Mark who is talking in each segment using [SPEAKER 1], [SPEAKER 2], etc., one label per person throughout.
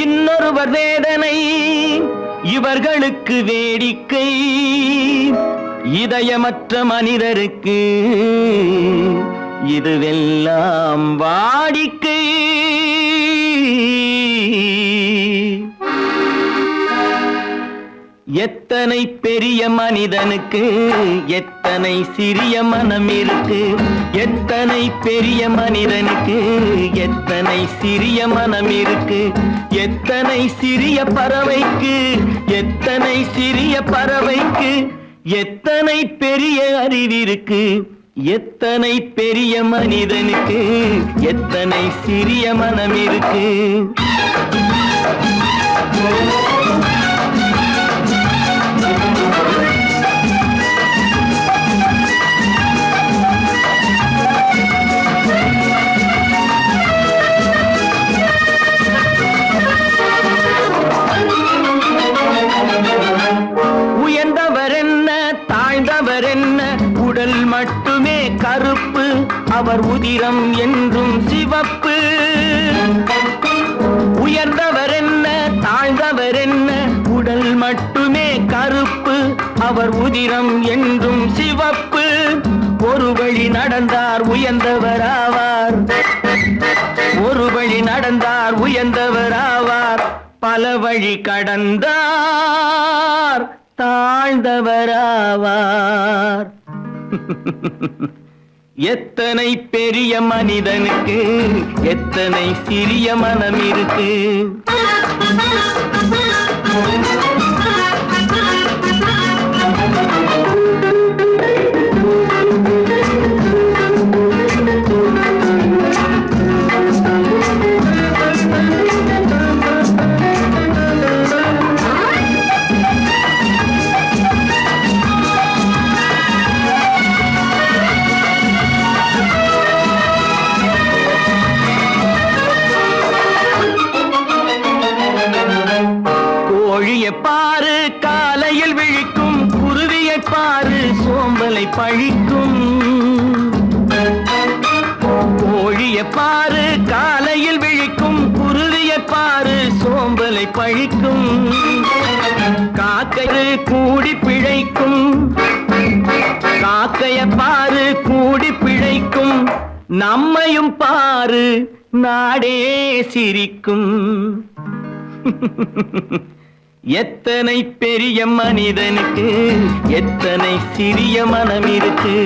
[SPEAKER 1] இன்னொருவர் வேதனை இவர்களுக்கு வேடிக்கை, இதயமற்ற மனிதருக்கு இதுவெல்லாம் வாடிக்கை. எத்தனை பெரிய மனிதனுக்கு எத்தனை சிறிய மனம் இருக்கு, எத்தனை பெரிய மனிதனுக்கு எத்தனை சிறிய மனம் இருக்கு, எத்தனை சிறிய பறவைக்கு எத்தனை சிறிய பறவைக்கு எத்தனை பெரிய அறிவிருக்கு, எத்தனை பெரிய மனிதனுக்கு எத்தனை சிறிய மனம் இருக்கு. உயர்ந்தவர் என்ன தாழ்ந்தவர் என்ன, உடல் மட்டுமே கருப்பு, அவர் உதிரம் என்றும் சிவப்பு. உயர்ந்தவர் என்ன தாழ்ந்தவர் என்ன, உடல் மட்டுமே கருப்பு, அவர் உதிரம் என்றும் சிவப்பு. ஒரு வழி நடந்தார் உயர்ந்தவர் ஆவார், ஒரு வழி நடந்தார் உயர்ந்தவர் ஆவார், பல வழி கடந்தார் தாழ்ந்தவர் ஆவார். எத்தனை பெரிய மனிதனுக்கு எத்தனை சிறிய மனம் இருக்கு. கோழியை பாரு காலையில் விழிக்கும், குருவியை பாரு சோம்பலை பழிக்கும். கோழியை பாரு காலையில் விழிக்கும், குருவியை பாரு சோம்பலை பழிக்கும். காக்கை கூடி பிழைக்கும், காக்கையை பாரு கூடி பிழைக்கும். நம்மையும் பாரு நாடே சிரிக்கும். எத்தனை பெரிய மனிதனுக்கு எத்தனை சிறிய மனம் இருக்கு.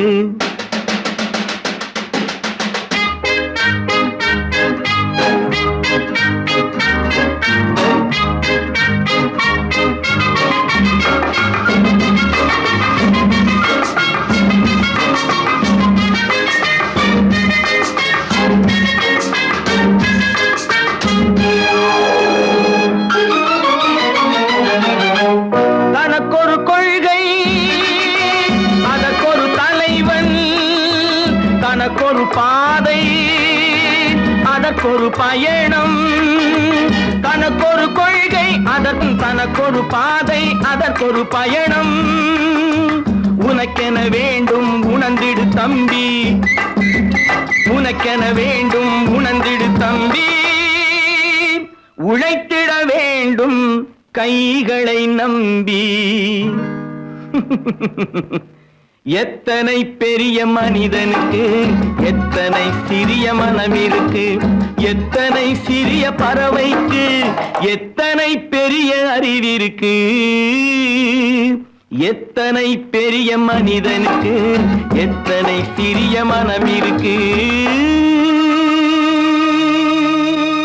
[SPEAKER 1] தனக்கொரு கொள்கை அதற்கொரு தலைவன், தனக்கொரு பாதை அதற்கொரு பயணம். தனக்கொரு கொள்கை தனக்கொரு பாதை அதற்கொரு பயணம். உனக்கென வேண்டும் உணர்ந்திடு தம்பி, உனக்கென வேண்டும் உணர்ந்திடு தம்பி. உழைத்திட வேண்டும் கைகளை நம்பி. எத்தனை பெரிய மனிதனுக்கு எத்தனை சிறிய மனம் இருக்கு, எத்தனை சிறிய பறவைக்கு எத்தனை பெரிய அறிவிருக்கு, எத்தனை பெரிய மனிதனுக்கு எத்தனை சிறிய மனம் இருக்கு.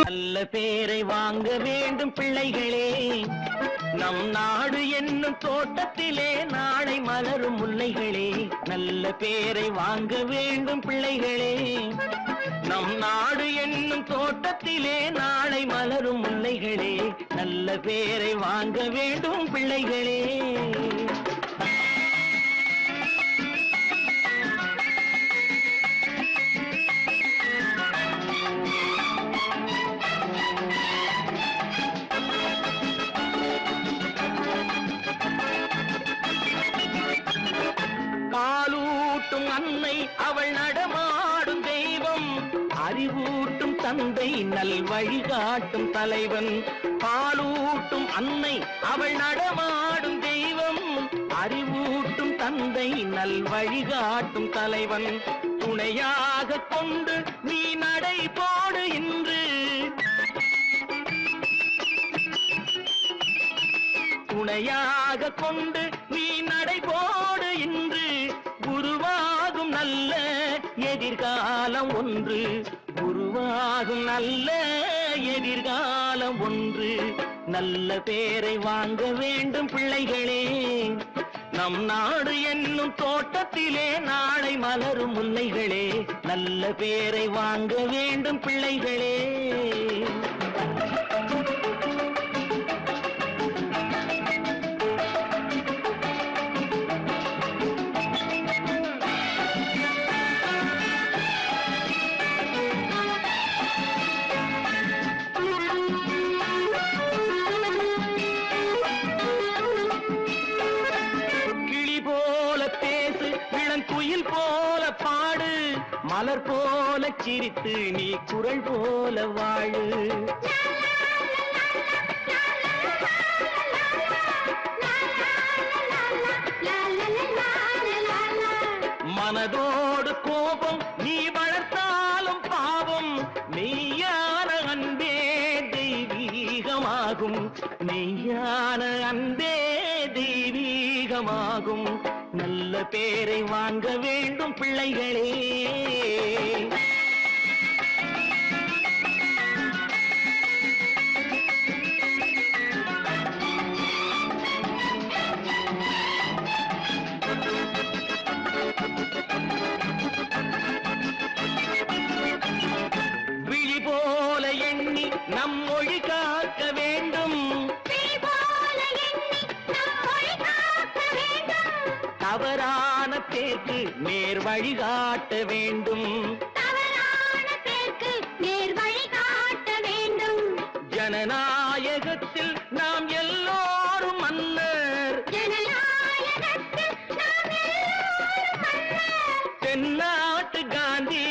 [SPEAKER 1] நல்ல பேரை வாங்க வேண்டும் பிள்ளைகளே, நம் நாடு என்னும் தோட்டத்திலே நாளை மலரும் முல்லைகளே. நல்ல பேரை வாங்க வேண்டும் பிள்ளைகளே, நம் நாடு என்னும் தோட்டத்திலே நாளை மலரும் முல்லைகளே. நல்ல பேரை வாங்க வேண்டும் பிள்ளைகளே. காலூட்டும் அன்னை அவள் நடமாடும் தெய்வம், அறிவூர் பாலூட்டும் தந்தை நல் வழிகாட்டும் தலைவன், பாலூட்டும் அன்னை அவள் நடமாடும் தெய்வம், அறிவூட்டும் தந்தை நல் வழிகாட்டும் தலைவன், துணையாக கொண்டு நீ நடை போடு இன்று, துணையாக கொண்டு நீ நடை போடு இன்று, உருவாகும் நல்ல எதிர்காலம் ஒன்று, உருவாகும் நல்ல எதிர்காலம் ஒன்று. நல்ல பேரை வாங்க வேண்டும் பிள்ளைகளே, நம் நாடு என்னும் தோட்டத்திலே நாளை மலரும் முல்லைகளே, நல்ல பேரை வாங்க வேண்டும் பிள்ளைகளே. குயில் போல பாடு, மலர் போல சிரித்து நீ குரல் போல வாழு, மனதோடு கோபம் நீ வளர்த்தாலும் பாவம், மெய்யான அன்பே தெய்வீகமாகும், மெய்யான அன்பே தெய்வீகமாகும். நல்ல பேரை வாங்க வேண்டும் பிள்ளைகளே. விழி போல எண்ணி நம் மொழி காக்க வேண்டும், தவறான பேருக்கு நேர் வழிகாட்ட வேண்டும், ஜனநாயகத்தில் நாம் எல்லோரும் மன்னர், தென்னாட்டு காந்தி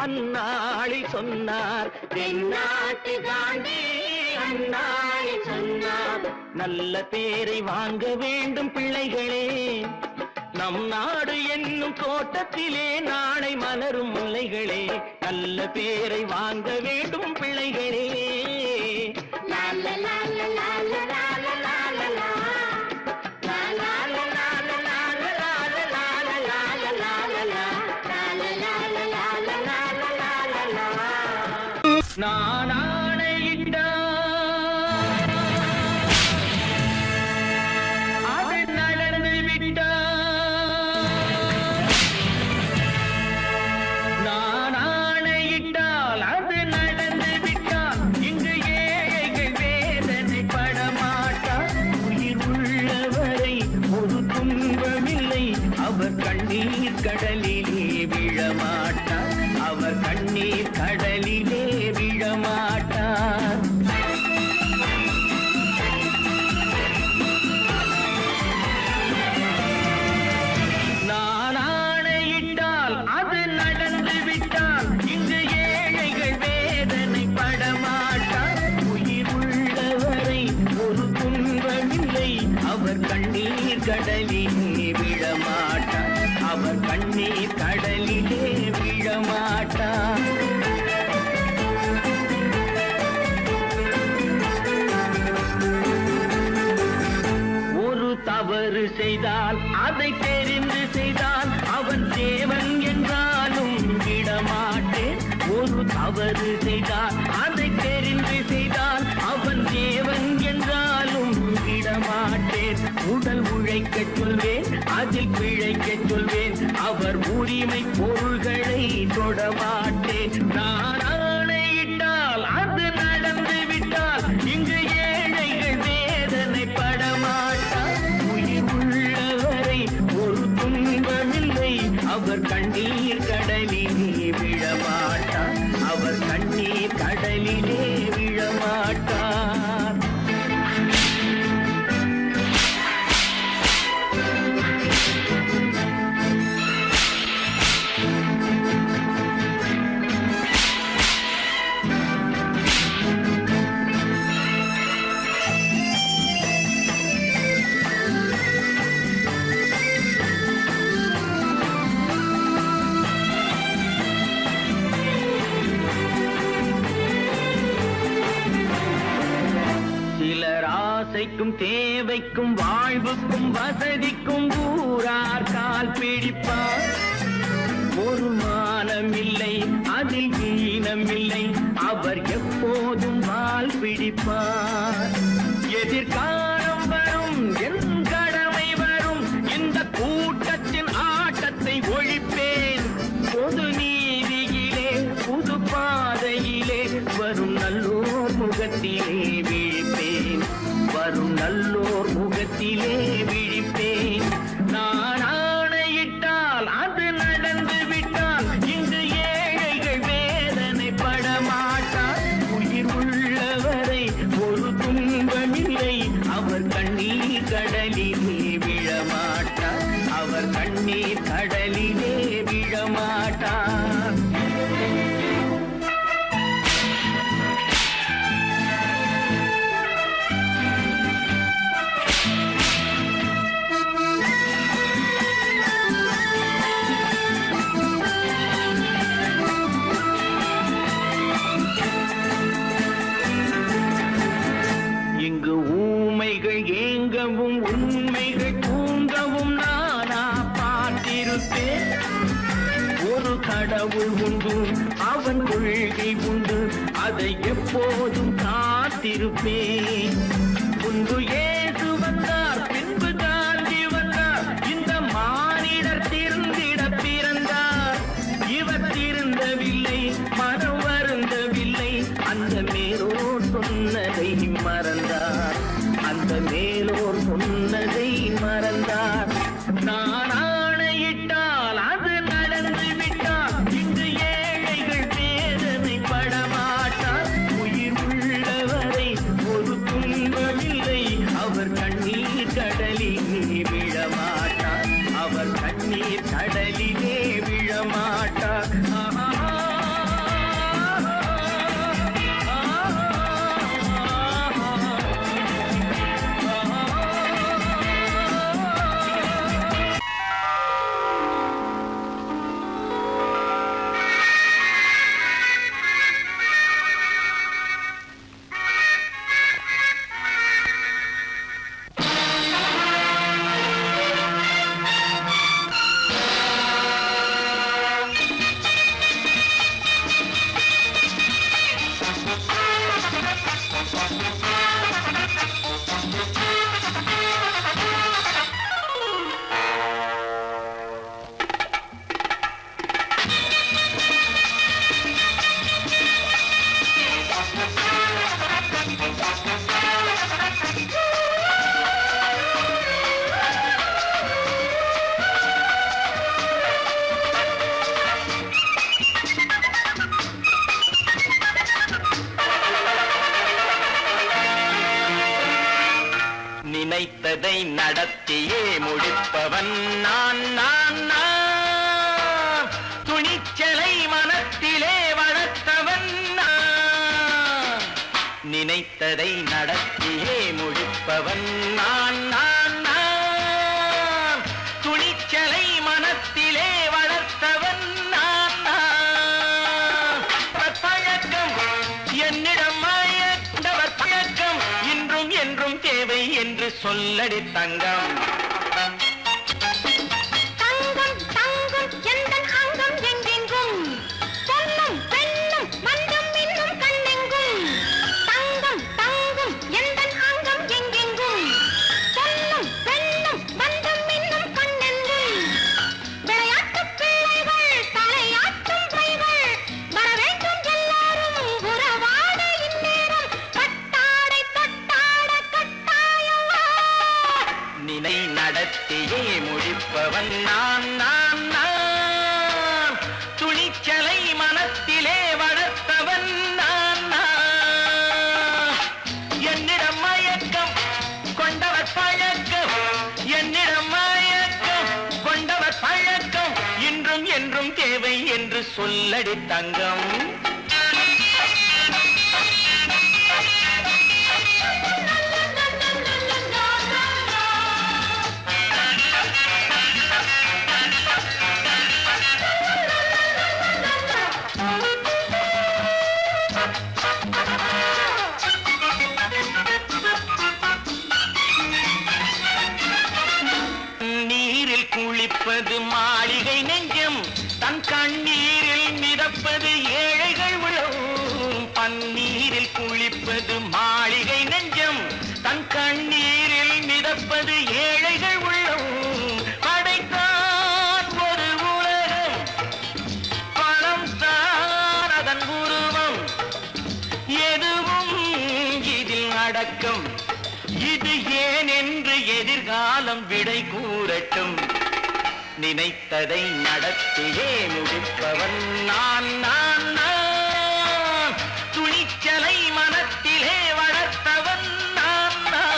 [SPEAKER 1] அந்நாளில் சொன்னார், தென்னாட்டு காந்தி அந்நாளில் சொன்னார். நல்ல பேரை வாங்க வேண்டும் பிள்ளைகளே, நம் நாடு என்னும் தோட்டத்திலே நாளை மலரும் முல்லைகளே, நல்ல பேரை வாங்க வேண்டும் பிள்ளைகளே. நான் ஆணையிட்டால் அது நடந்து விட்டால், நான் ஆணையிட்டால் அது நடந்து விட்டால், இங்கு ஏழைகள் வேதனை படமாட்டார், உயிர் உள்ளவரை ஒரு துன்பமில்லை, அவர் கண்ணீர் கடலிலே விழமாட்டார், அவர் கண்ணீர் கடலிலே விழமாட்டார். நான் ஆணையிட்டால் அது நடந்து விட்டால், இங்கு ஏழைகள் வேதனை படமாட்டார், உயிர் உள்ளவரை ஒரு துன்பமில்லை, அவர் கண்ணீர் கடலிலே விழமாட்டார், அவர் கண்ணீர் கடலிலே விழமாட்டார். ஒரு தவறு செய்தால் அதை தெரிந்து செய்தால் அவன் தேவன் என்றாலும் விடமாட்டேன், ஒரு தவறு செய்தால் அதை தெரிந்து செய்தால் அவன் தேவன் என்றாலும் விடமாட்டேன், உடல் உழைக்கச் சொல்வேன் அதில் பிழைக்கச் சொல்வேன், அவர் உரிமை பொருள்களை தொடமாட்டேன். நான் ஆணையிட்டால் அது நடந்து விட்டால், இங்கு ஏழைகள் வேதனை படமாட்டார், உயிர் உள்ளவரை ஒரு துன்பமில்லை, அவர் கண்ணீர் கடலிலே விழமாட்டார், அவர் கண்ணீர் கடலிலே விழமாட்டார். ஆசைக்கும் தேவைக்கும் வாழ்வுக்கும் வசதிக்கும் ஊரார் கால் பிடிப்பார். ஒரு மானமில்லை அதில் ஈனமில்லை, அவர் எப்போதும் வால் பிடிப்பார். எதிர்காலம் வரும் என் கடமை வரும், இந்த கூட்டத்தின் ஆட்டத்தை ஒழிப்பேன். பொது நீதியிலே புது பாதையிலே வரும் நல்லோர் முகத்திலே விழிப்பேன். வரும் நல்லோர் முகத்திலே விழிப்பேன். நான் ஆணையிட்டால் அது நடந்து விட்டால் இங்கு ஏழைகள் வேதனைப்பட மாட்டார். உயிர் உள்ளவரை ஒரு துன்பமில்லை, அவர் கண்ணீர் கடலிலே விழமாட்டார். அவர் கண்ணீர் கடலிலே விழமாட்டார். இங்கு ஊமைகள் ஏங்கவும் உண்மைகள் தூங்கவும் நானா பார்த்திருப்பேன். ஒரு கடவுள் உண்டு, அவன் கொள்கை உண்டு, அதை எப்போதும் காத்திருப்பேன். முன்பு இயேசு வந்தார், பின்பு காந்தி வந்தார், இந்த மானிடர் திருந்திட பிறந்தார். இவர் திருந்தவில்லை, மனம் வருந்தவில்லை, அந்த மேலோர் சொன்னதை மறந்தார். அந்த மேலோர் சொன்னதை மறந்தார். நான் ஆணையிட்டால் அது நடந்து விட்டால் இங்கு ஏழைகள் வேதனைப்பட மாட்டார். உயிர் உள்ளவரை ஒரு துன்பமில்லை, அவர் கண்ணீர் கடலிலே விழமாட்டார். அவர் கண்ணீர் கடலிலே விழமாட்டார். நினைத்ததை நடத்தியே முடிப்பவன் நான் நான் நான். துணிச்சலை மனத்திலே வளர்த்தவன் நான். நினைத்ததை நடத்தியே முடிப்பவன் நான் நான் நான். துணிச்சலை மனத்திலே வளர்த்தவன் நான் நான். பழக்கம் என்னிடம் மாயவர் பழக்கம் இன்றும் என்றும் தேவை என்று சொல்லடி தங்கம்.
[SPEAKER 2] தங்கம் தங்கம் எந்தன் அங்கம் எங்கெங்கும், பொன்னும் பெண்ணும் மன்றம் இன்னும் கண்ணெங்கும். தங்கம் தங்கம் எந்தன் அங்கம் எங்கெங்கும், பொன்னும் பெண்ணும் மன்றம் இன்னும் கண்ணெங்கும். விளையாட்டு பிள்ளைகள் தலையாட்டும் பைகள், வர வேண்டும் எல்லாரும் உறவாட இந்நேரம். கட்டாடை தொட்டாட கட்டாயவா.
[SPEAKER 1] நினை நடத்தியே முடிப்பவன் நான் நான் நான். துணிச்சலை மனத்திலே வளர்த்தவன் நான் நான். என்னிடம் மயக்கம் கொண்டவர் பழக்கம், என்னிடம் மயக்கம் கொண்டவர் பழக்கம் இன்றும் என்றும் தேவை என்று சொல்லடி தங்கம். பன்னீரில் குளிப்பது மாளிகை நெஞ்சம், தன் கண்ணீரில் மிதப்பது ஏழைகள் உள்ளம். படைத்தான் ஒரு உலகம், பணம் தான் அதன் உருவம், எதுவும் இதில் அடக்கம். இது ஏன் என்று எதிர்காலம் விடை கூறட்டும். நினைத்ததை நடத்தியே முடிப்பவன் நான் நான் நான். துணிச்சலை மனத்திலே வளர்த்தவன் நான் நான்.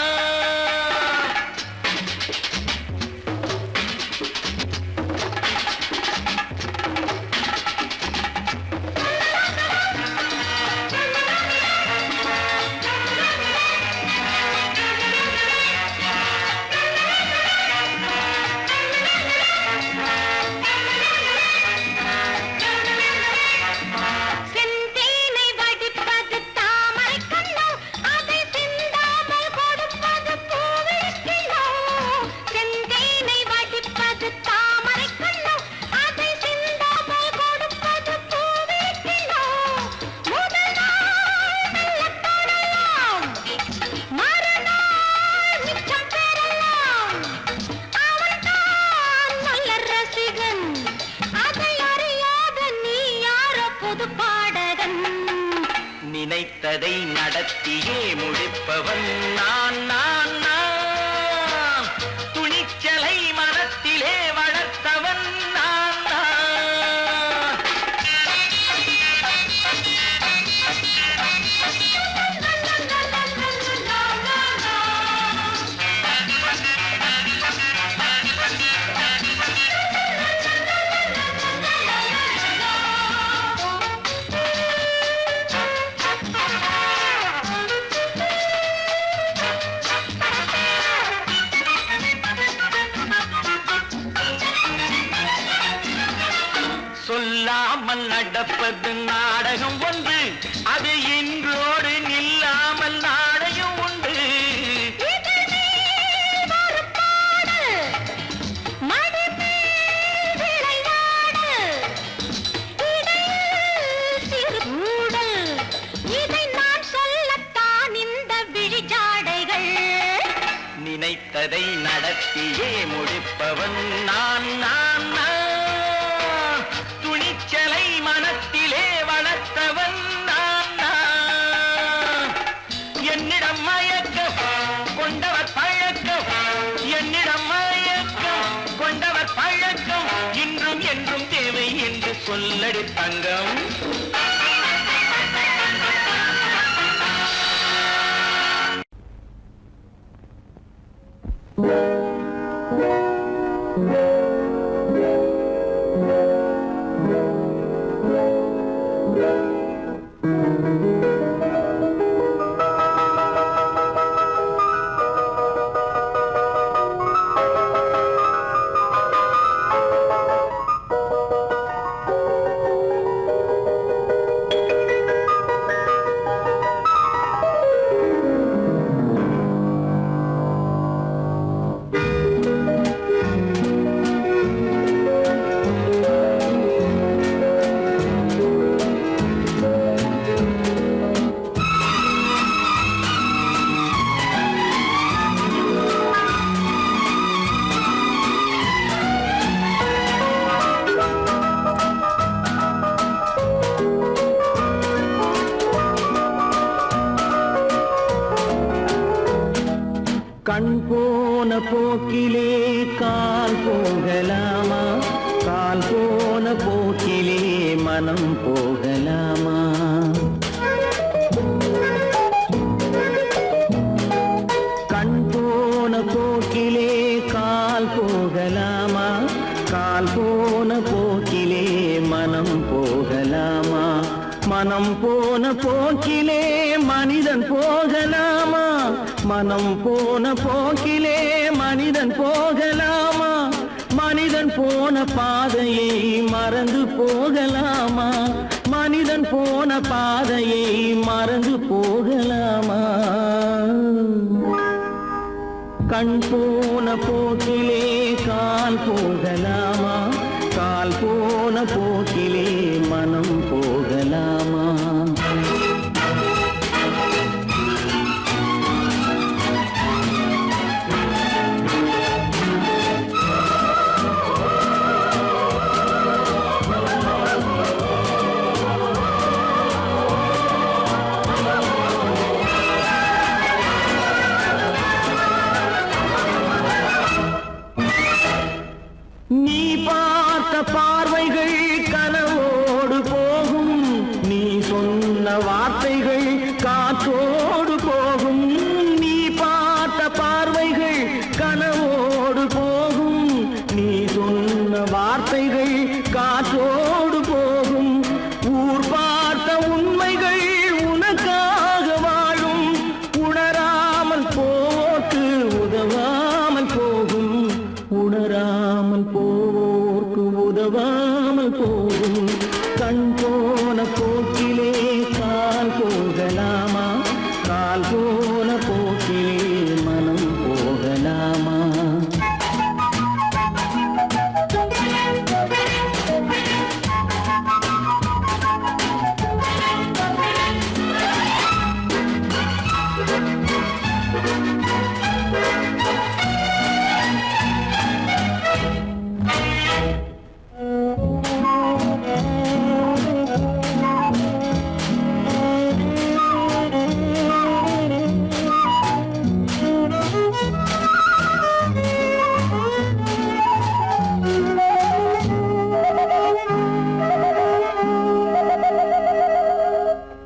[SPEAKER 2] செந்தேனை வடிப்பது தாமரை கண்ணோ, அதை சிந்தாமல் கொடுப்பது பூவிழிக்கிலோ. செந்தேனை வடிப்பது தாமரை கண்ணோ, அதை சிந்தாமல் கொடுப்பது பூவிழிக்கிலோ. முதல் நாள் மெல்லத் தொடலாம், மறுநாள் மிச்சம் பெறலாம். அவன்தான் நல்ல ரசிகன், அதை அறியாத நீ யாரோ புது பாடகன்.
[SPEAKER 1] நினைத்ததை நடத்தியே முடிப்பவன் நான் நான் நான். துணிச்சலை மனத்திலே வளர்த்தவன் நான் நான். சொல்லாமல் நடப்பது நாடகம் ஒன்று, அது இன்றோடு நில்லாமல் நாடையும் உண்டு.
[SPEAKER 2] இதழ் மேல் ஒரு பாடு, மடி மேல் விளையாடு, இடையில் சிறு ஊடல், இதை நான் சொல்லத்தான் இந்த விழிஜாடைகள்.
[SPEAKER 1] நினைத்ததை நடத்தியே முடிப்பவன் நான் நான் நான். துணிச்சலை மனத்திலே வளர்த்தவன் நான் நான். என்னிடம் மயக்கம் கொண்டவர் பழக்கம், என்னிடம் மயக்கம் கொண்டவர் பழக்கம், இன்றும் என்றும் தேவை என்று சொல்லடி தங்கம். கண் போன போக்கிலே கால் போகலாமா, கால் போன போக்கிலே மனம் போகலாமா. கண் போன போக்கிலே கால் போகலாமா, கால் போன போக்கிலே மனம் போகலாமா. மனம் போன போக்கிலே மனிதன் போகலாமா, மனம் போன போக்கிலே மனிதன் போகலாமா. மனிதன் போன பாதையை மறந்து போகலாமா, மனிதன் போன பாதையை மறந்து போகலாமா. கண் போன போக்கிலே கால் போகலாமா, கால் போன போக்கிலே மனம் போகலாமா. வார்த்தைகள் காற்றோடு போகும், நீ பார்த்த பார்வைகள் கனவோடு போகும், நீ சொன்ன வார்த்தைகள் காற்றோடு போகும், ஊர் பார்த்த உண்மைகள் உனக்காக வாழும், உணராமல் போக்கு உதவாமல் போகும், உணராமல் போக்கு உதவாமல் போகும். கண் போன போக்கிலே கால் போகலாமா, கால் போன போக்கிலே மனம் போகலாமா?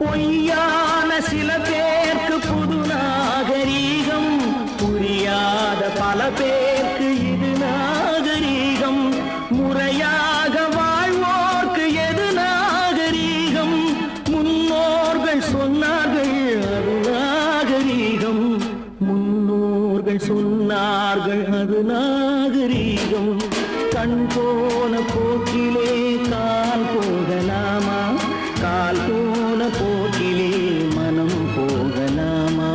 [SPEAKER 1] பொய்யான சில பேருக்கு புது நாகரீகம், புரியாத பல பேருக்கு இது நாகரீகம், முறையாக வாழ்வோர்க்கு எது நாகரீகம், முன்னோர்கள் சொன்னார்கள் அது நாகரீகம், முன்னோர்கள் சொன்னார்கள் அது நாகரீகம். கண் போன போக்கிலே கால் போகலாமா, கால் போன போக்கிலே மனம் போகலாமா?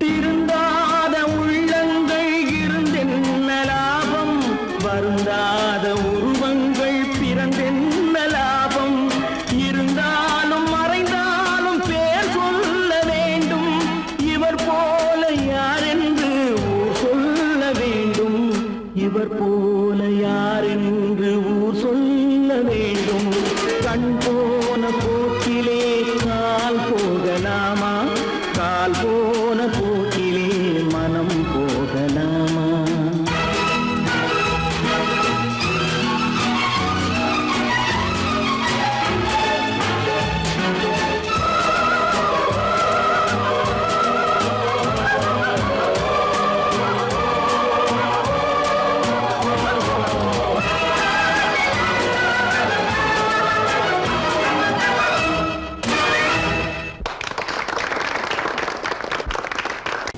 [SPEAKER 1] திருந்தாத உள்ளங்கள் இருந்தென்ன லாபம், வருந்தாத உருவங்கள் பிறந்தென்ன லாபம், இருந்தாலும் மறைந்தாலும் பேர் சொல்ல வேண்டும், இவர் போல யாரென்று ஊர் சொல்ல வேண்டும், இவர் போல யாரென்று ஊர் சொல்ல வேண்டும். கண் போன போக்கிலே கால் போகலாமா, கால் போன போக்கிலே மனம் போகலாமா?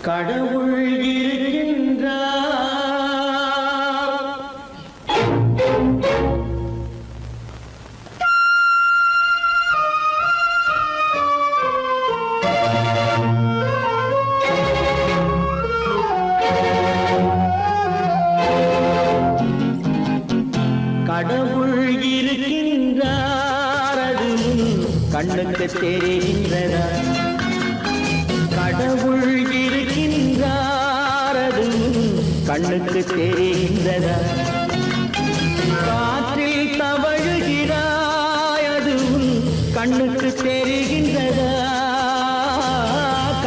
[SPEAKER 1] கடவுள் இருக்கின்றார், கடவுள் இருக்கின்றார், அது கண்ணுக்கு தெரிகின்றதா? கடவுள் இருக்கின்றார், அது கண்ணுக்கு தெரிகின்றதா? காற்றில் தவழுகிறாய், அது கண்ணுக்கு தெரிகின்றதா?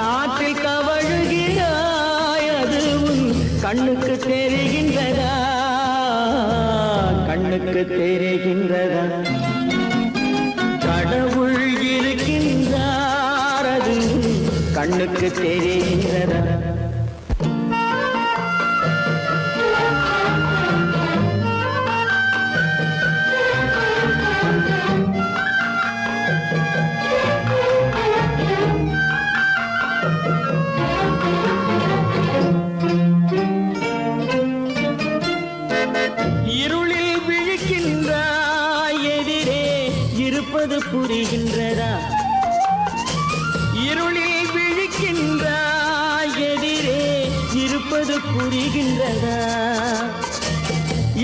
[SPEAKER 1] காற்றில் தவழுகிறாய், அது கண்ணுக்கு தெரிகின்றதா? கண்ணுக்கு தெரிகின்றதா? கடவுள் இருக்கின்றார், அது கண்ணுக்கு தெரிகின்றதா? இருளில் விழிக்கின்றாய், எதிரே இருப்பது புரிகின்றதா? இருளில் விழிக்கின்றாய், எதிரே இருப்பது புரிகின்றதா?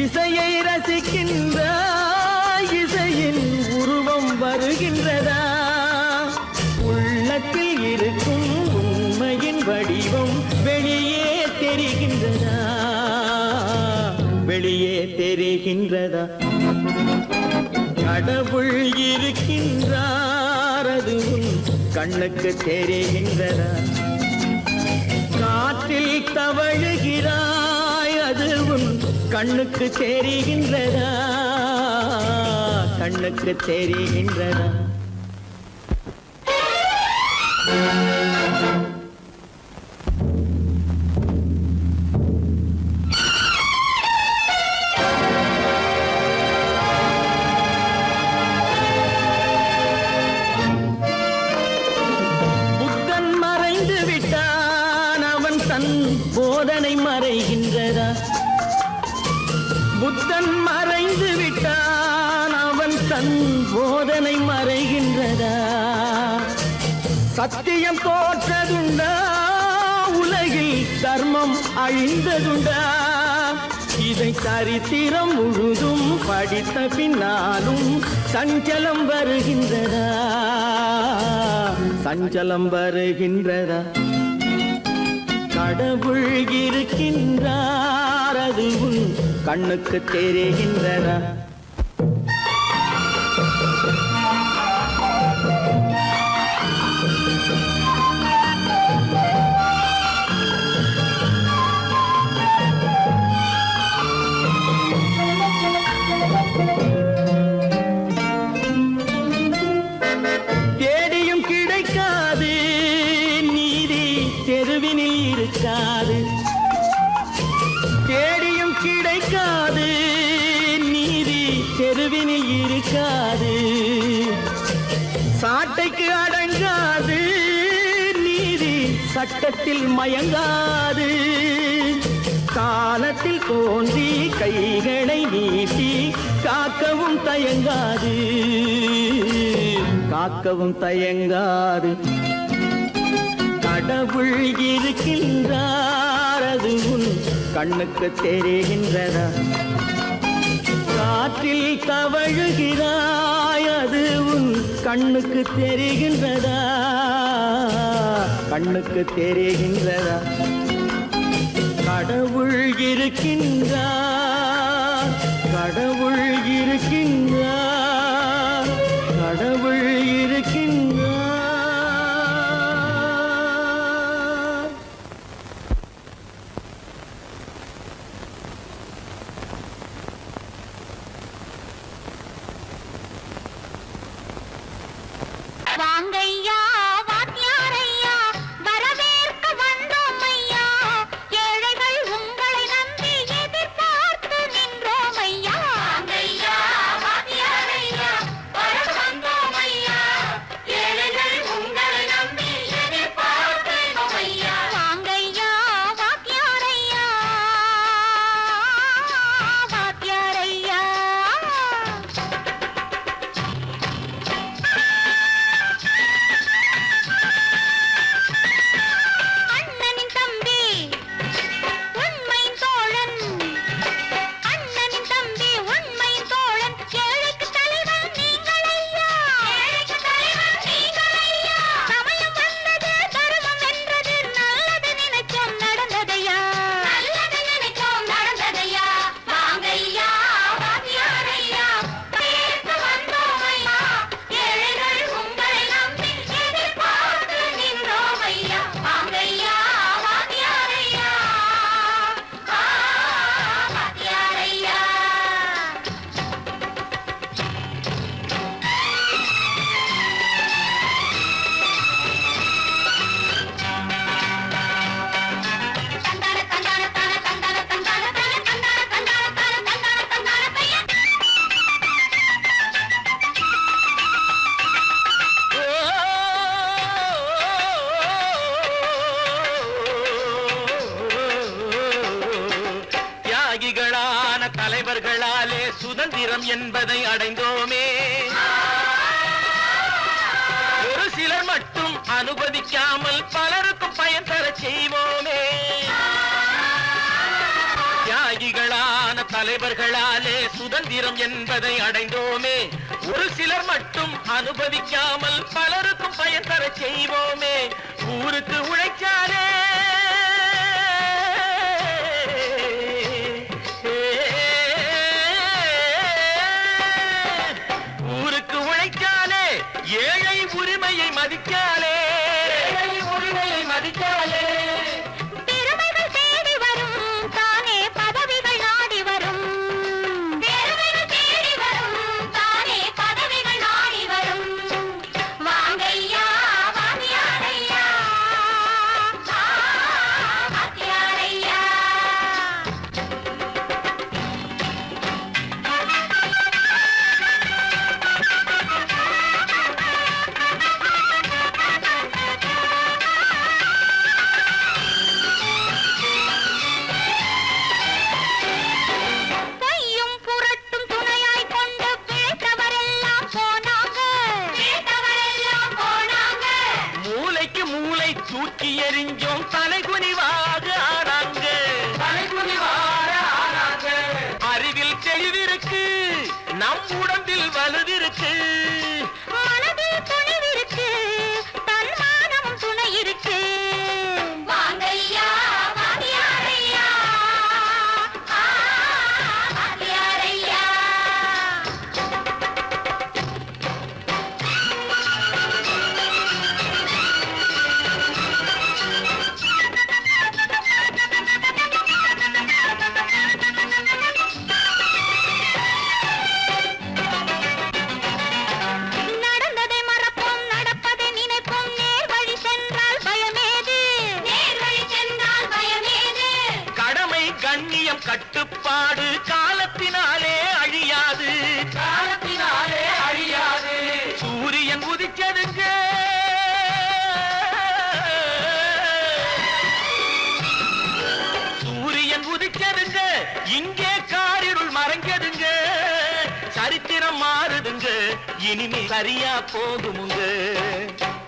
[SPEAKER 1] இசையை ரசிக்கின்றாய், இசையின் உருவம் வருகின்றதா? உள்ளத்தில் இருக்கும் உண்மையின் வடிவம் வெளியே தெரிகின்றதா? தெரிகின்றதா வெளியே தெரிகின்றதா கடவுள் இருக்கின்றார் அதுவும் கண்ணுக்கு தெரிகின்றதா காற்றில் தவழுகிறாய் அதுவும் கண்ணுக்கு தெரிகின்றதா கண்ணுக்கு தெரிகின்றதா புத்தன் மறைந்து விட்டான் அவன் தன் போதனை மறைகின்றதா புத்தன் மறைந்து விட்டான் அவன் தன் போதனை மறைகின்றதா சத்தியம் தோற்றதுண்டா உலகில் தர்மம் அழிந்ததுண்டா இதை சரித்திரம் முழுதும் படித்த பின்னாலும் சஞ்சலம் வருகின்றதா சஞ்சலம் வருகின்றதா கடவுள் இருக்கின்றார் அதுவும் கண்ணுக்கு தெரிகின்றதா தேடியும் கிடைக்காது நீதி தெருவினில் இருக்காது தேடியும் கிடைக்காது நீதி தெருவினில் இருக்காது சாட்டைக்கு அடங்காது நீதி சட்டத்தில் மயங்காது காலத்தில் தோன்றி கைகளை நீட்டி காக்கவும் தயங்காது காக்கவும் தயங்காது கடவுள் இருக்கின்றார் அதுவும் கண்ணுக்கு தெரிகின்றதா காற்றில் தவழுகிறாய் அதுவும் கண்ணுக்கு தெரிகின்றதா கண்ணுக்கு தெரிகின்றதா கடவுள் இருக்கின்றார் கடவுள் இருக்கின்றார் கடவுள் இருக்கின்றார்
[SPEAKER 2] வாங்கையா வாத்தியாரையா வரவேற்க வந்தோம் ஐயா ஏழைகள் உங்களை நம்பி எதிர்பார்த்து நின்றோம் ஐயா வாங்கையா வாத்தியாரையா வர வந்தோம் ஐயா ஏழைகள் உங்களை நம்பி எதிர்பார்த்து நின்றோம் ஐயா வாங்கையா வாத்தியாரையா வாத்தியாரையா அண்ணனின் தம்பி உண்மையின் தோழன் அண்ணனின் தம்பி உண்மையின் தோழன் ஏழைக்கு தலைவன் நீங்கள் ஐயா ஏழைக்கு தலைவன் நீங்கள் ஐயா சமயம் வந்தது தர்மம் வென்றது நல்லது நினைச்சோம் நடந்ததையா நல்லது நினைச்சோம் நடந்ததையா வாங்கையா வாத்தியாரையா பேச வந்தோம் ஐயா ஏழைகள் உங்களை நம்பி எதிர்பார்த்து நின்றோம் ஐயா வாங்கையா வாத்தியாரையா வாத்தியாரையா தந்தான தந்தான தான தந்தான தந்தான தான தந்தான தந்தான தான தந்தான தந்தான பையன்
[SPEAKER 1] தியாகிகளான தலைவர்களாலே சுதந்திரம் என்பதை அடைந்தோமே ஒரு சிலர் மட்டும் அனுமதிக்காமல் பலருக்கும் பயன் தர செய்வோமே தியாகிகளான தலைவர்களாலே சுதந்திரம் என்பதை அடைந்தோமே ஒரு சிலர் மட்டும் அனுமதிக்காமல் பலருக்கும் பயன் தர செய்வோமே ஊருக்கு உழைச்சாலே மதிக்காலே உரிமையை மதிக்காலே
[SPEAKER 2] பெருமைகள் தேடி வரும் தானே பதவிகள் நாடி வரும் பெருமைகள் தேடி வரும் தானே பதவிகள் நாடி வரும் வாங்கையா வாங்கியாரையா வாங்கியாரையா பொய்யும் புரட்டும் துணையாய் கொண்டு பிழைத்தவரெல்லாம் போனாங்க பிழைத்தவரெல்லாம் போனாங்க
[SPEAKER 1] மூளைக்கு மூளை தூக்கி எறிஞ்சோம் தலைகுனிவாக ஆனாங்க அறிவில் தெளிவிருக்கு நம் உடம்பில் வலுவிருக்கு
[SPEAKER 2] மனதில் துணிவிருக்கு தன்மானமும் துணை இருக்கு வாங்கையா வாங்கியாரையா வாங்கியாரையா நடந்ததை மறப்போம் நடப்பதை நினைப்போம் நேர் வழி சென்றால் பயமேது நேர் வழி சென்றால் பயமேது
[SPEAKER 1] கடமை கண்ணியம் கட்டுப்பாடு காலத்தினாலே அழியாது சூரியன் உதிச்சதுங்க சூரியன் உதிச்சதுங்க இங்கே காரிருள் மறைஞ்சதுங்க சரித்திரம் மாறுதுங்க இனிமே சரியா போகுமுங்க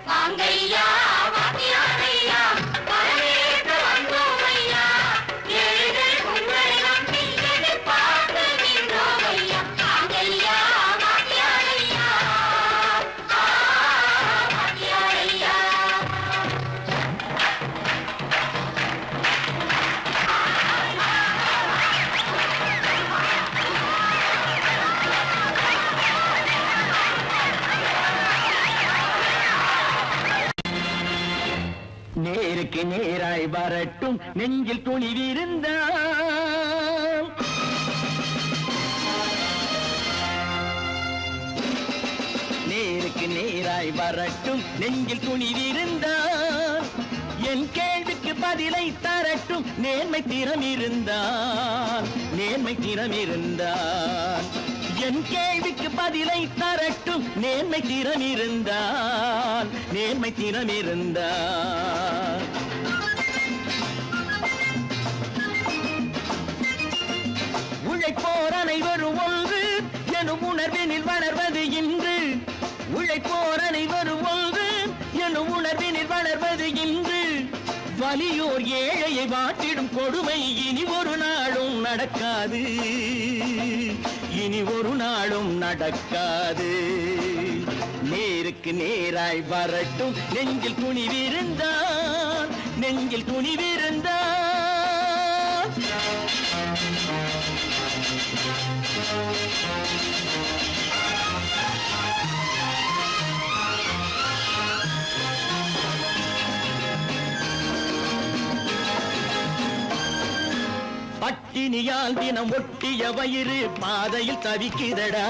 [SPEAKER 2] வாங்கையா வாங்கியாரையா வரவேற்க வந்தோமையா ஏழைகள் உங்களை நம்பி எதிர்பார்த்து நின்றோமையா வாங்கையா வாங்கியாரையா வாங்கியாரையா
[SPEAKER 1] நேருக்கு நேராய் வரட்டும் நெஞ்சில் துணிவிருந்தால் நேருக்கு நேராய் வரட்டும் நெஞ்சில் துணிவிருந்தால் என் கேள்விக்கு பதிலை தரட்டும் நேர்மை திறம் இருந்தால் என் கேள்விக்கு பதிலை தரட்டும் நேர்மை திறம் இருந்தால் உழைப்போர் அனைவரும் ஒன்று எனும் உணர்வினில் வளர்வது இன்று உழைப்போர் அனைவரும் ஒன்று எனும் உணர்வினில் வளர்வது இன்று வலியோர் ஏழையை வாட்டிடும் கொடுமை இனி ஒரு நாளும் நடக்காது நேருக்கு நேராய் வரட்டும் நெஞ்சில் துணிவிருந்தால் பட்டினியால் தினம் ஒட்டிய வயிறு பாதையில் தவிக்குதடா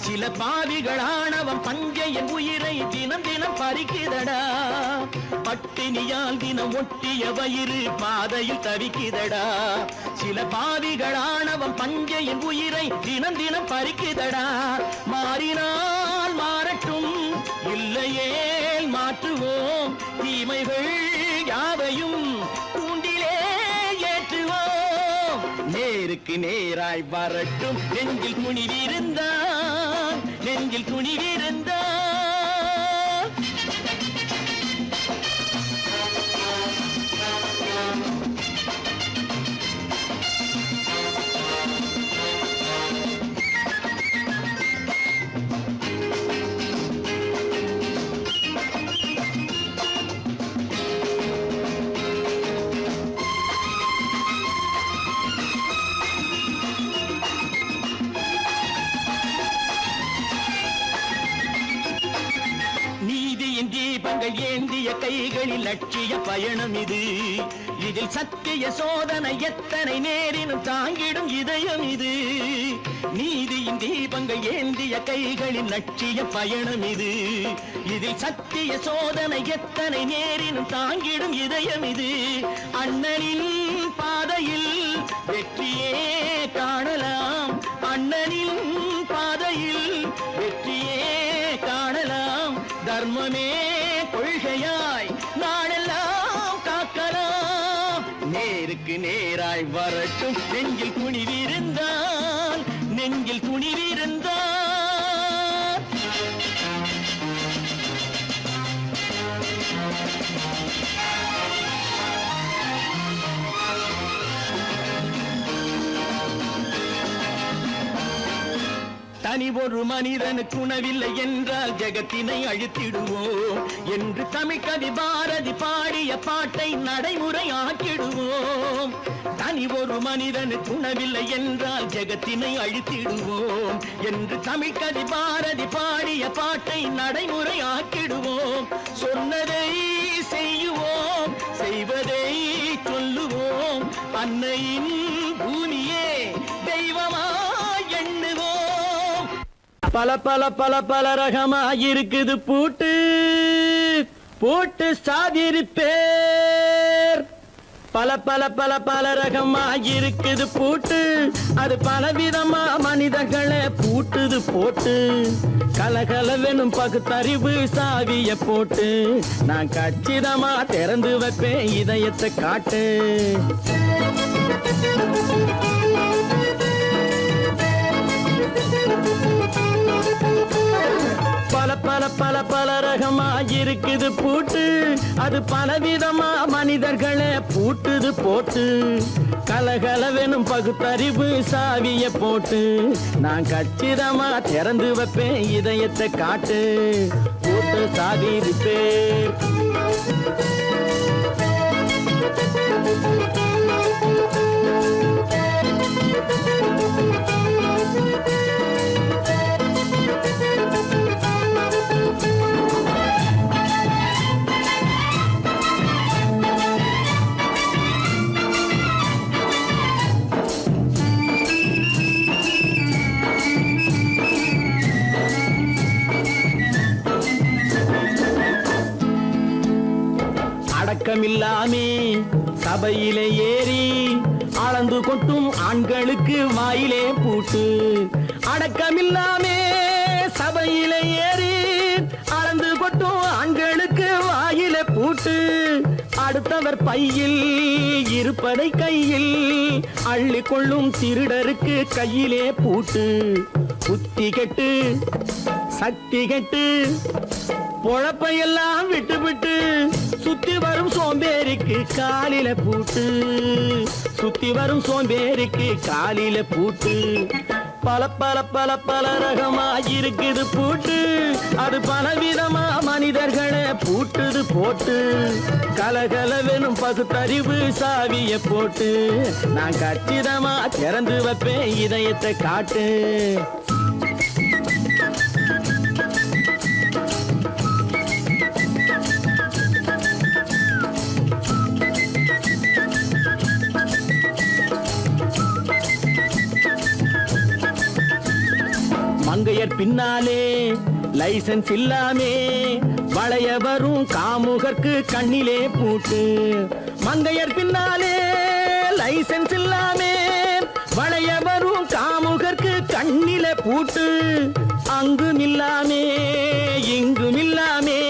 [SPEAKER 1] சில பாவிகள் ஆணவம் பஞ்சையின் உயிரை தினம் தினம் பறிக்குதடா பட்டினியால் தினம் ஒட்டிய வயிறு பாதையில் தவிக்குதடா சில பாவிகள் ஆணவம் பஞ்சையின் உயிரை தினம் தினம் பறிக்குதடா மாறினால் மாறட்டும் இல்லையேல் மாற்றுவோம் தீமைகள் யாவையும் கூண்டிலே ஏற்றுவோம் நேருக்கு நேராய் வரட்டும் நெஞ்சில் துணிவிருந்தால் தீபங்கள் ஏந்திய கைகளில் லட்சிய பயணம் இது. இதில் சத்திய சோதனை எத்தனை நேரினும் தாங்கிடும் இதயம் இது. நீதியின் தீபங்கள் ஏந்திய கைகளில் லட்சிய பயணம் இது. இதில் சத்திய சோதனை எத்தனை நேரினும் தாங்கிடும் இதயம் இது. அண்ணனின் பாதையில் வெற்றியே காணலாம். அண்ணனின் பாதையில் வெற்றியே காணலாம். தர்மமே கொள்கையாய் நாளெல்லாம் காக்கலாம். நேருக்கு நேராய் வரட்டும் நெஞ்சில் துணிவிருந்தால், நெஞ்சில் துணிவிருந்தால். தனி ஒரு மனிதனுக்கு உணவில்லை என்றால் ஜெகத்தினை அழித்திடுவோம் என்று தமிழ்கவி பாரதி பாடிய பாட்டை நடைமுறையாக்கிடுவோம். தனி ஒரு மனிதனுக்கு உணவில்லை என்றால் ஜெகத்தினை அழித்திடுவோம் என்று தமிழ்கவி பாரதி பாடிய பாட்டை நடைமுறையாக்கிடுவோம். சொன்னதை செய்யுவோம், செய்வதை சொல்லுவோம். அன்னையின் பூமியே தெய்வமா எண்ணுவோம். பல பல பல பல ரகமாயிருக்குது பூட்டு, பூட்டு சாதிருப்பேர். பல பல பல பல ரகமாயிருக்குது பூட்டு, அது பலவிதமா மனிதர்களை பூட்டுது போட்டு. கலகலவெனும் பகுத்தறிவு சாவிய போட்டு நான் கச்சிதமா திறந்து வைப்பேன் இதயத்தை காட்டு. பல பல பல பல ரகமாயிருக்குது பூட்டு, அது பலவிதமா மனிதர்களை பூட்டுது போட்டு. கலகலவெனும் பகுத்தறிவு சாவிய போட்டு நான் கச்சிதமா திறந்து வைப்பேன் இதயத்தை காட்டு. பூட்டு சாதிருப்பேர். அடக்கமில்லாமே சபையிலே ஏறி அளந்து கொட்டும் ஆண்களுக்கு வாயிலே பூட்டு. அடக்கமில்லாமே சபையிலே ஏறி அளந்து கொட்டும் ஆண்களுக்கு வாயிலே பூட்டு. அடுத்தவர் பையில் இருப்பதை கையில் அள்ளி கொள்ளும் திருடருக்கு கையிலே பூட்டு. புத்தி கெட்டு சக்தி கெட்டு பொழப்பையெல்லாம் விட்டு விட்டு சுத்தி வரும் சோம்பேறிக்கு காலில பூட்டு. சுத்தி வரும் சோம்பேறிக்கு காலில பூட்டு. பல பல பல பல ரகமாயிருக்குது பூட்டு, அது பலவிதமா மனிதர்களை பூட்டுது போட்டு. கலகலவெனும் பகுத்தறிவு சாவிய போட்டு நான் கச்சிதமா திறந்து வைப்பேன் இதயத்தை காட்டு. மங்கையர் பின்னாலே லைசன்ஸ் இல்லாமே வளைய வரும் காமுகர்க்கு கண்ணிலே பூட்டு. மங்கையர் பின்னாலே லைசன்ஸ் இல்லாமே வளைய வரும் காமுகர்க்கு கண்ணிலே பூட்டு. அங்கும் இல்லாமே இங்கும் இல்லாமே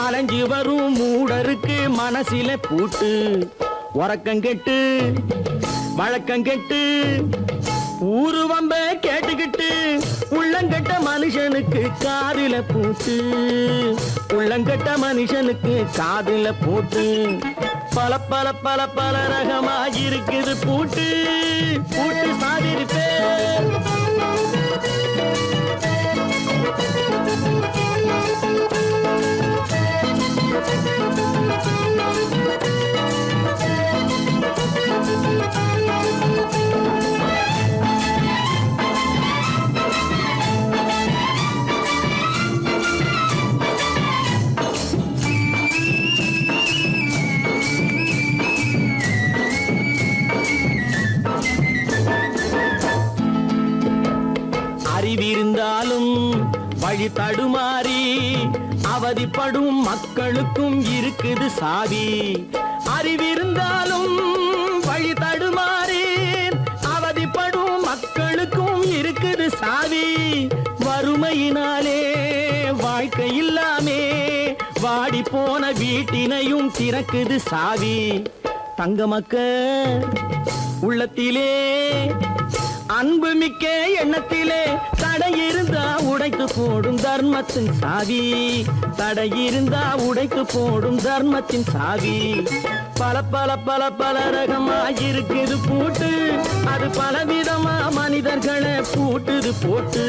[SPEAKER 1] அலைஞ்சு வரும் மூடருக்கு மனசிலே பூட்டு. உறக்கங்கெட்டு வழக்கங்கெட்டு ஊரு வம்ப கேட்டுக்கிட்டு உள்ளங்கட்ட மனுஷனுக்கு காதில பூட்டு. உள்ளங்கட்ட மனுஷனுக்கு காதில பூட்டு. பல பல பல பல ரகமாயிருக்குது பூட்டு, பூட்டு சாதிருப்பேர். வழி தடுமாறி அவதிப்படும் மக்களுக்கும் இருக்குது சாவி. அறிவிருந்தாலும் வழி தடுமாறி அவதிப்படும் மக்களுக்கும் இருக்குது சாவி. வறுமையினாலே வாழ்க்கை இல்லாமே வாடி போன வீட்டினையும் திறக்குது சாவி. தங்க மக்க உள்ளத்திலே அன்பு மிக்க எண்ணத்திலே தடையிருந்தா உடைத்து போடும் தர்மத்தின் சாவி. தடையிருந்தா உடைத்து போடும் தர்மத்தின் சாவி. பல பல பல பல ரகமாயிருக்குது பூட்டு, அது பலவிதமா மனிதர்களை பூட்டுது போட்டு.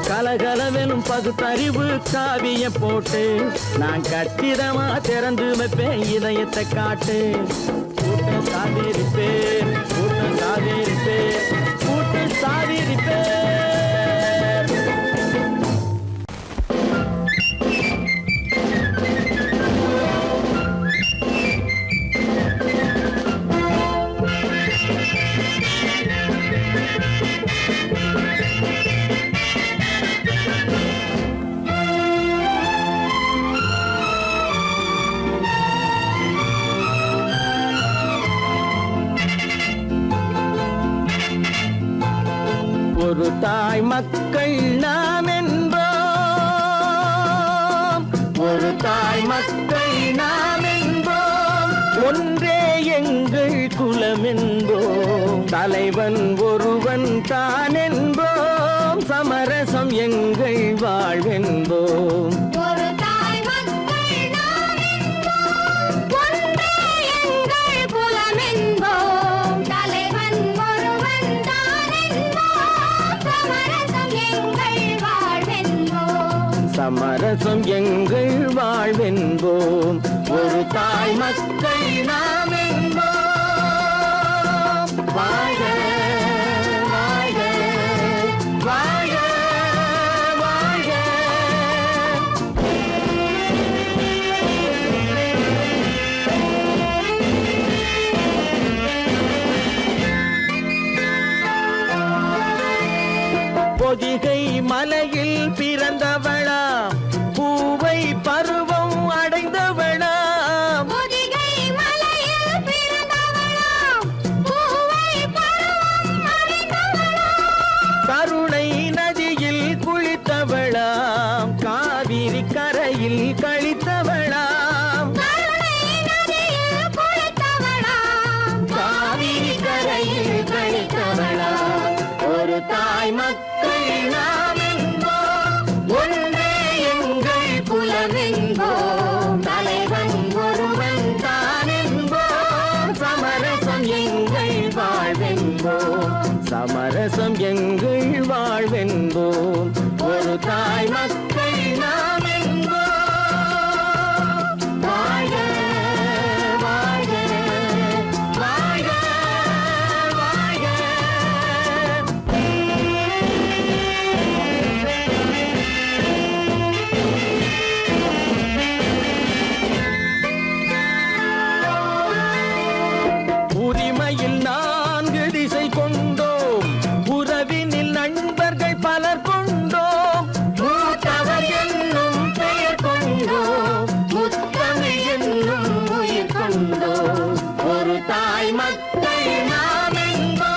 [SPEAKER 1] கலகலவெனும் பகுத்தறிவு சாவிய போட்டு நான் கச்சிதமா திறந்து வைப்பேன் இதயத்தை காட்டு. கூட்டம் சாதிருப்பேன், கூட்டம் சாதிருப்பேன், கூட்டம் சாதிருப்பேன். ஒரு தாய் மக்கள் நாம் என்போம், ஒரு தாய் மக்கள் நாம் என்போம், ஒன்றே எங்கள் குலம் என்போம், தலைவன் ஒருவன் தான் என்போம், சமரசம் எங்கள் வாழ்வென்போம். சமரசம் எங்கள் வாழ்வென்போம், ஒரு தாய் மக்கள் நாம் என்போம். வாழ்க வாழ்க வாழ்க வாழ்க. பொதிகை மலையில் பிறந்தவளா, பூவை பருவம் அடைந்தவளா,
[SPEAKER 2] பொதிகை மலையில் பிறந்தவளா, பூவை பருவம் அடைந்தவளா,
[SPEAKER 1] கருணை நதியில் குளித்தவளா, காவிரி கரையில் கழித்தவளா,
[SPEAKER 2] கருணை நதியில் குளித்தவளா,
[SPEAKER 1] காவிரி கரையில் கழித்தவளா. ஒரு தாய் மக்கள் நாம் என்போம், ஒன்றே எங்கள் குலம் என்போம், தலைவன் ஒருவன் தான் என்போம், சமரசம் எங்கள் வாழ்வென்போம், சமரசம் எங்கள் வாழ்வென்போம், ஒரு தாய் மக்கள் நாம் என்போம். வாழ்க வாழ்க வாழ்க வாழ்க. உரிமையில் 4 திசை கொண்டோம், உறவினில் நண்பர்கள் பலர் கொண்டோம், மூத்தவர் என்னும் பெயர் கொண்டோம், முத்தமிழ் என்னும் உயிர் கொண்டோம், ஒரு தாய் மக்கள் நாம் என்போம்.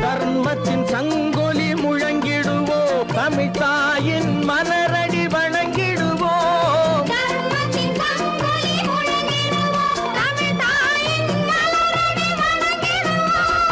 [SPEAKER 1] தர்மத்தின் சங்கொலி முழங்கிடுவோம், தமிழ் தாயின் மலரடி வணங்கிடுவோம்,
[SPEAKER 2] தர்மத்தின் சங்கொலி முழங்கிடுவோம், தமிழ் தாயின் மலரடி வணங்கிடுவோம்,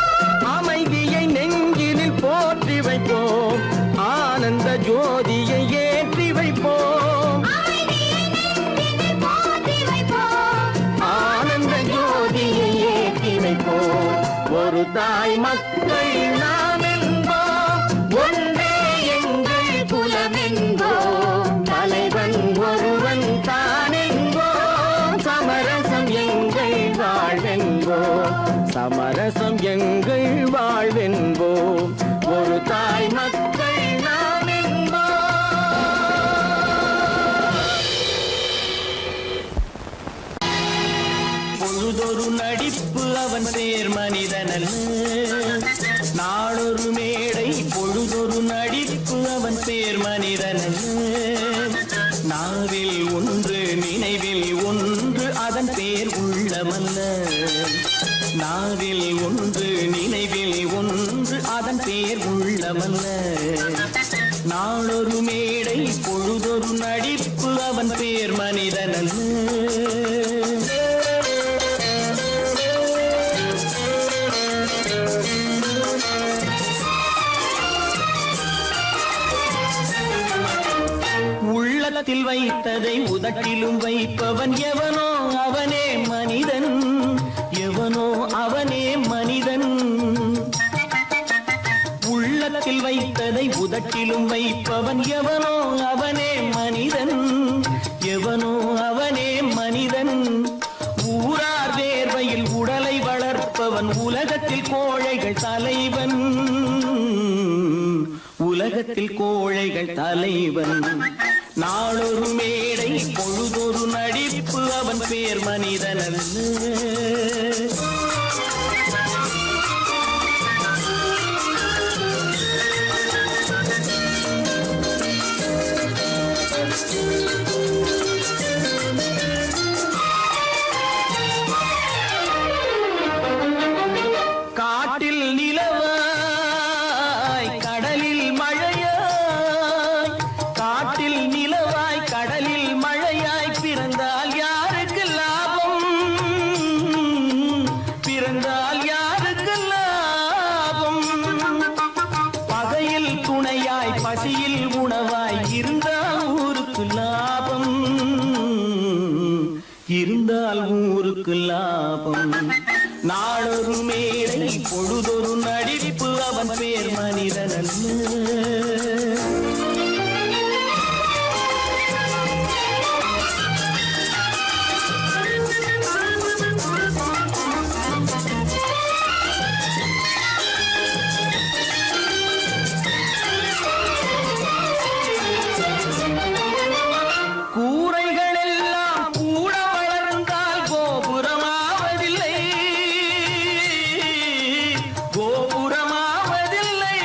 [SPEAKER 1] அமைதியை நெஞ்சினில் போற்றி வைப்போம், ஆனந்த ஜோதியை ஏற்றி வைப்போம்,
[SPEAKER 2] அமைதியை நெஞ்சினில் போற்றி வைப்போம்,
[SPEAKER 1] ஆனந்த ஜோதியை ஏற்றி வைப்போம், ஒரு தாய் மக்கள் நாம் என்போம், ஒன்றே எங்கள் குலம் என்போம், தலைவன் ஒருவன் தான் என்போம், சமரசம் எங்கள் வாழ்வென்போம், சமரசம் எங்கள் வாழ்வென்போம், ஒரு தாய் மக்கள் நாம் என்போம். அவன் பேர் மனிதனல்ல. நாளொரு மேடை பொழுதொரு நடிப்பு அவன் பேர் மனிதனல்ல. நாவில் ஒன்று நினைவில் ஒன்று அதன் பேர் உள்ளமல்ல. நாவில் ஒன்று நினைவில் ஒன்று அதன் பேர் உள்ளமல்ல. நாளொரு மேடை பொழுதொரு நடிப்பு அவன் பேர் மனிதனல்ல. உள்ளத்தில் வைத்ததை உதட்டிலும் வைப்பவன் எவனோ அவனே மனிதன். எவனோ அவனே மனிதன். உள்ளத்தில் வைத்ததை உதட்டிலும் வைப்பவன் எவனோ அவனே மனிதன். எவனோ அவனே மனிதன். ஊரார் வேர்வையில் உடலை வளர்ப்பவன் உலகத்தில் கோழைகள் தலைவன். உலகத்தில் கோழைகள் தலைவன். நாளொரு மேடை பொழுதொரு நடிப்பு அவன் பேர் மனிதனல்ல. காட்டில் நிலவாய் கடலில் மழையாய். காட்டில் நிலவாய் கடலில் மழையாய் பிறந்தால் யாருக்கு லாபம்? பிறந்தால் யாருக்கு லாபம்? பகையில் துணையாய் பசியில் உணவாய் இருந்தால் ஊருக்கு லாபம். இருந்தால் ஊருக்கு லாபம். நாளொரு மேடை பொழுதொரு நடிப்பு அவன் பேர் மனிதனல்ல. கூரைகள் எல்லாம் கூட வளர்ந்தால் கோபுரமாவதில்லை. கோபுரமாவதில்லை.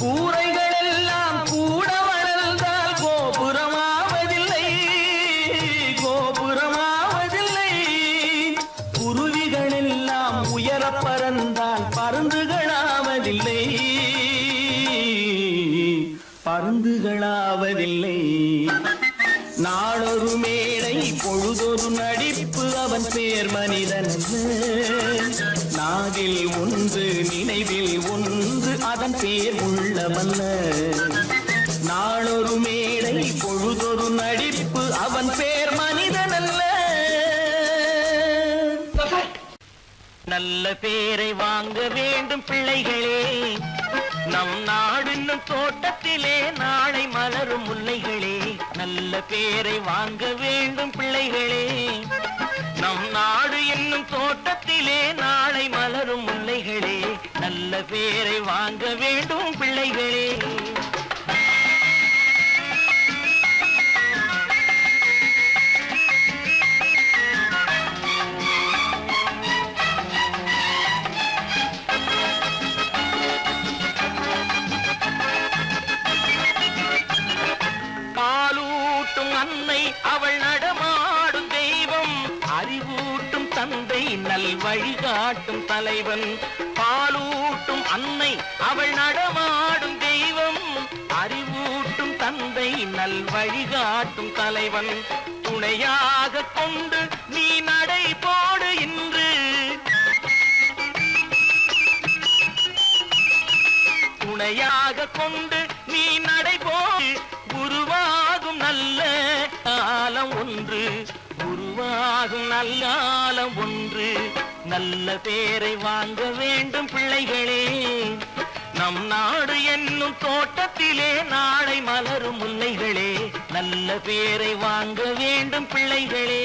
[SPEAKER 1] கூரைகள் எல்லாம் கூட வளர்ந்தால் கோபுரமாவதில்லை. கோபுரமாவதில்லை. குருவிகள் எல்லாம் உயர பறந்தால் பருந்துகளாவதில்லை. பருந்துகளாவதில்லை. நாளொரு மேடை பொழுதொரு நடிப்பு அவன் பேர் மனிதனல்ல. நாவில் ஒன்று நினைவில் ஒன்று அதன் பேர் உள்ளமல்ல. நாளொரு மேடை பொழுதொரு நடிப்பு அவன் பேர் மனிதனல்ல. நல்ல பேரை வாங்க வேண்டும் பிள்ளைகளே. நம் நாடு என்னும் தோட்டத்திலே நாளை மலரும் முல்லைகளே. நல்ல பேரை வாங்க வேண்டும் பிள்ளைகளே. நம் நாடு என்னும் தோட்டத்திலே நாளை மலரும் முல்லைகளே. நல்ல பேரை வாங்க வேண்டும் பிள்ளைகளே. அன்னை அவள் நடமாடும் தெய்வம். அறிவூட்டும் தந்தை நல் வழிகாட்டும் தலைவன். பாலூட்டும் அன்னை அவள் நடமாடும் தெய்வம். அறிவூட்டும் தந்தை நல் வழிகாட்டும் தலைவன். துணையாக கொண்டு நீ நடை போடு இன்று. துணையாக கொண்டு நீ நடை போடு. உருவாகும் நல்ல காலம் ஒன்று. உருவாகும் நல்ல காலம் ஒன்று. நல்ல பேரை வாங்க வேண்டும் பிள்ளைகளே. நம் நாடு என்னும் தோட்டத்திலே நாளை மலரும் முல்லைகளே. நல்ல பேரை வாங்க வேண்டும் பிள்ளைகளே.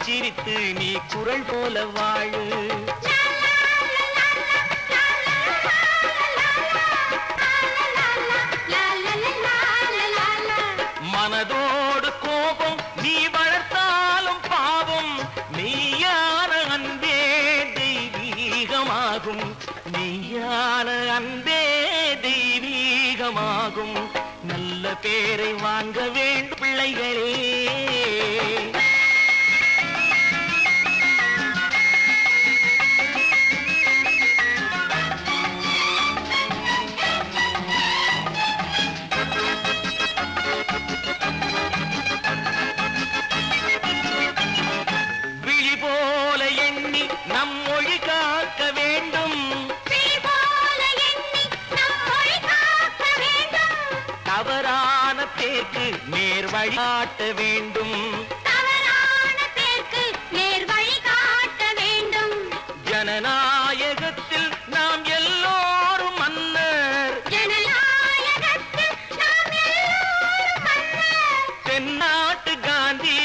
[SPEAKER 1] சிரித்து நீ குரல் போல வாழு. மனதோடு கோபம் நீ வளர்த்தாலும் பாவம், மெய்யான அன்பே தெய்வீகமாகும். மெய்யான அன்பே தெய்வீகமாகும். நல்ல பேரை வாங்க வேண்டும் பிள்ளைகளே. விழி போல எண்ணி நம் மொழி காக்க வேண்டும். தவறான பேருக்கு நேர் வழிகாட்ட வேண்டும். ஜனநாயகத்தில் நாம் எல்லோரும் மன்னர். தென்னாட்டு காந்தி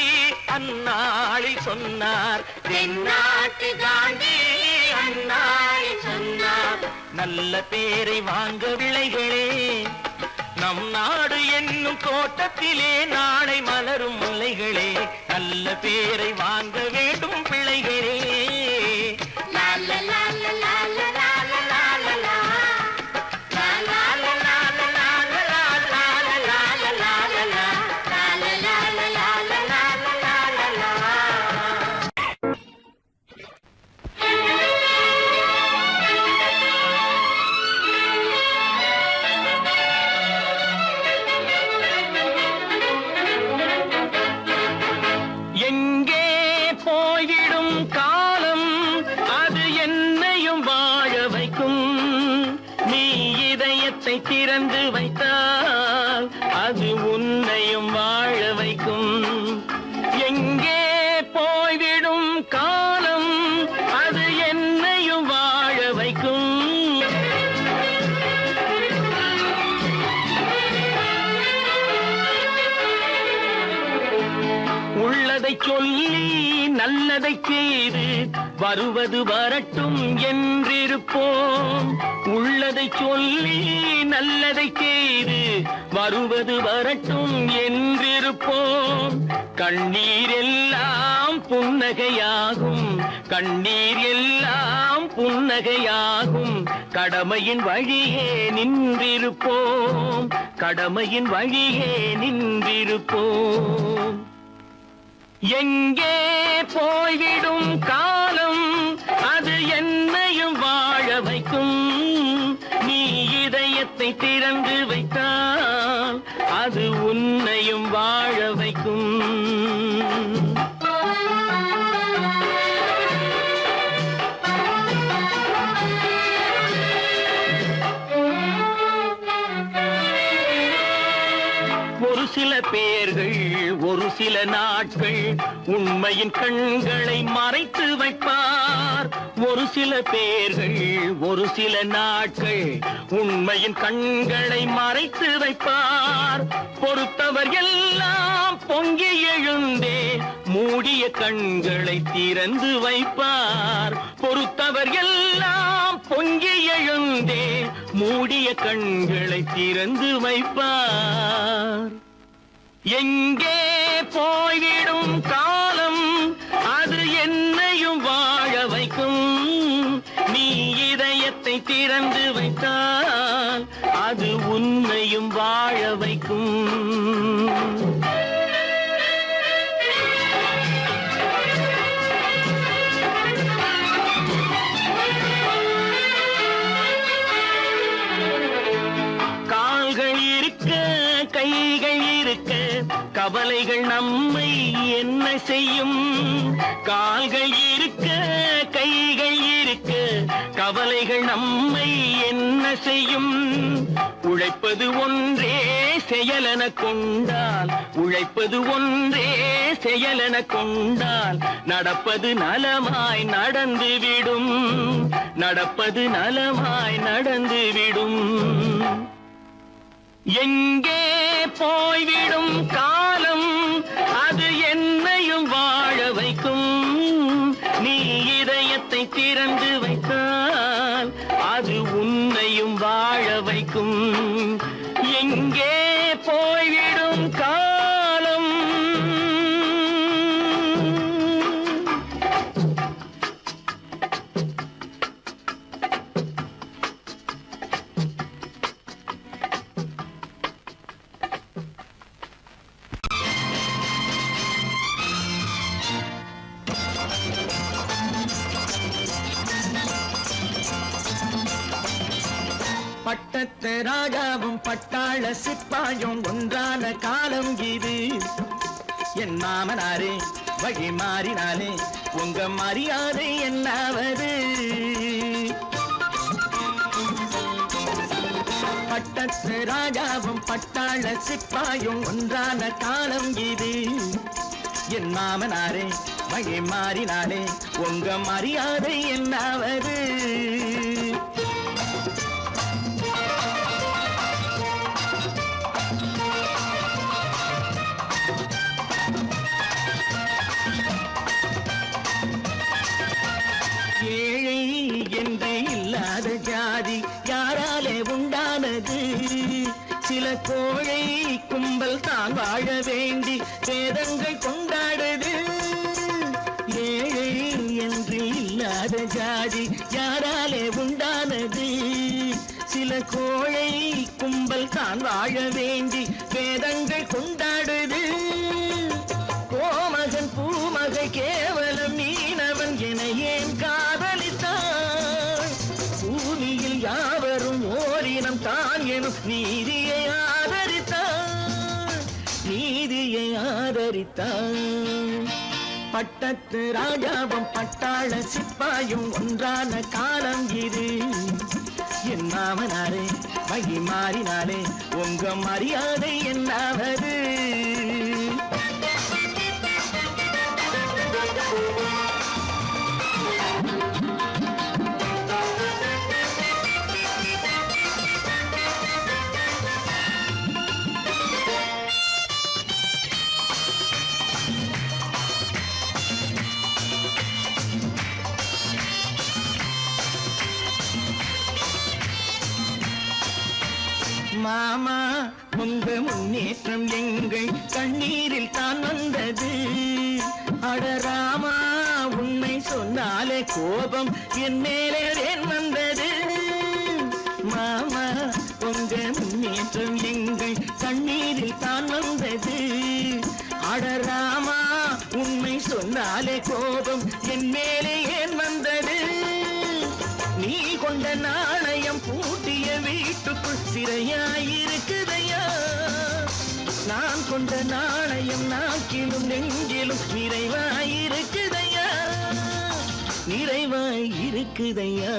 [SPEAKER 1] அந்நாளில் சொன்னார். தென்னாட்டு காந்தி அந்நாளில் சொன்னார். நல்ல பேரை வாங்க விளைகளே. நம் நாடு என்னும் தோட்டத்திலே நாளை மலரும் முல்லைகளே. நல்ல பேரை வாங்க வேண்டும் பிள்ளைகளே. எங்கே போய்விடும் காலம் அது என்னையும் வாழ வைக்கும். நீ இதயத்தை திறந்து வைத்தால் அது உன்னையும் வாழ வைக்கும். எங்கே போய்விடும் காலம் அது என்னையும் வாழ வைக்கும். உள்ளதை சொல்லி நல்லதை செய்து வருவது வரட்டும் என்றிருப்போம். உள்ளதை சொல்லி நல்லதை செய்து வருவது வரட்டும் என்றிருப்போம். கண்ணீர் எல்லாம் புன்னகையாகும். கண்ணீர் எல்லாம் புன்னகையாகும். கடமையின் வழியே நின்றிருப்போம். கடமையின் வழியே நின்றிருப்போம். எங்கே போய்விடும் காலம் அது என்னையும் வாழ வைக்கும். நீ இதயத்தை திறந்து வைத்தால் அது உன்னையும் வாழ வைக்கும். ஒரு சில பேர்கள் ஒரு சில நாட்கள் உண்மையின் கண்களை மறைத்து வைப்பார். ஒரு சில பேர்கள் ஒரு சில நாட்கள் உண்மையின் கண்களை மறைத்து வைப்பார். பொறுத்தவர் எல்லாம் பொங்கி எழுந்தே மூடிய கண்களை திறந்து வைப்பார். பொறுத்தவர் எல்லாம் பொங்கி எழுந்தே மூடிய கண்களை திறந்து வைப்பார். எங்கே போய்விடும் காலம் அது என்னையும் வாழ வைக்கும். நீ இதயத்தை திறந்து வைத்தால் அது உன்னையும் வாழ வைக்கும். கால்கள் இருக்க கைகள் இருக்க கவலைகள் நம்மை என்ன செய்யும். கால்கள் இருக்க கைகள் இருக்க கவலைகள் நம்மை என்ன செய்யும். உழைப்பது ஒன்றே செயலென கொண்டால் உழைப்பது ஒன்றே செயலென கொண்டால் நடப்பது நலமாய் நடந்துவிடும். நடப்பது நலமாய் நடந்துவிடும். எங்கே போய்விடும் காலம் அது என்னையும் வாழ வைக்கும். அது உன்னையும் வாழ வைக்கும். எங்கே போய்விடும் காலம்? பட்டத்து ராஜாவும் பட்டாள சிப்பாயும் ஒன்றான காலம் இது. என் மாமனாரே வழி மாறினாலே உங்க மரியாதை என்னாவது? பட்டத்து ராஜாவும் பட்டாள சிப்பாயும் ஒன்றான காலம் இது. என் மாமனாரே வழி மாறினாலே உங்க மரியாதை என்னாவது? ஏழை என்று இல்லாத ஜாதி யாராலே உண்டானது? சில கோழை கும்பல் தான் வாழ வேண்டி வேதங்கள் கொண்டாடுது. ஏழை என்று இல்லாத ஜாதி யாராலே உண்டானது? சில கோழை கும்பல் தான் வாழ வேண்டி வேதங்கள் கொண்டாடுது. கோமகன் பூமகை கேவலம் மீனவன் என ஏன் காதலித்தான்? பூமியில் யாவரும் ஓரினம் தான் எனும் நீதியை ஆதரித்தான், நீதியை ஆதரித்தான். பட்டத்து ராஜாவும் பட்டாள சிப்பாயும் ஒன்றான காலம் இது. என் மாமனாரே வழி மாறினாலே உங்க மரியாதை என்னாவது? மாமா உங்க முன்னேற்றம் எங்கள் கண்ணீரில் தான் வந்தது. அடராமா உண்மை சொன்னாலே கோபம் என் மேலே ஏன் வந்தது? மாமா உங்க முன்னேற்றம் எங்கள் கண்ணீரில் தான் வந்தது. அடராமா உண்மை சொன்னாலே கோபம் என் மேலே ஏன் வந்தது? நீ கொண்ட நாணயம் பூட்டிய வீட்டுக்குள் சிறையாயிருக்குதையா? நான் கொண்ட நாணயம் நாக்கிலும் நெஞ்சிலும் நிறைவாயிருக்குதையா, நிறைவாயிருக்குதையா?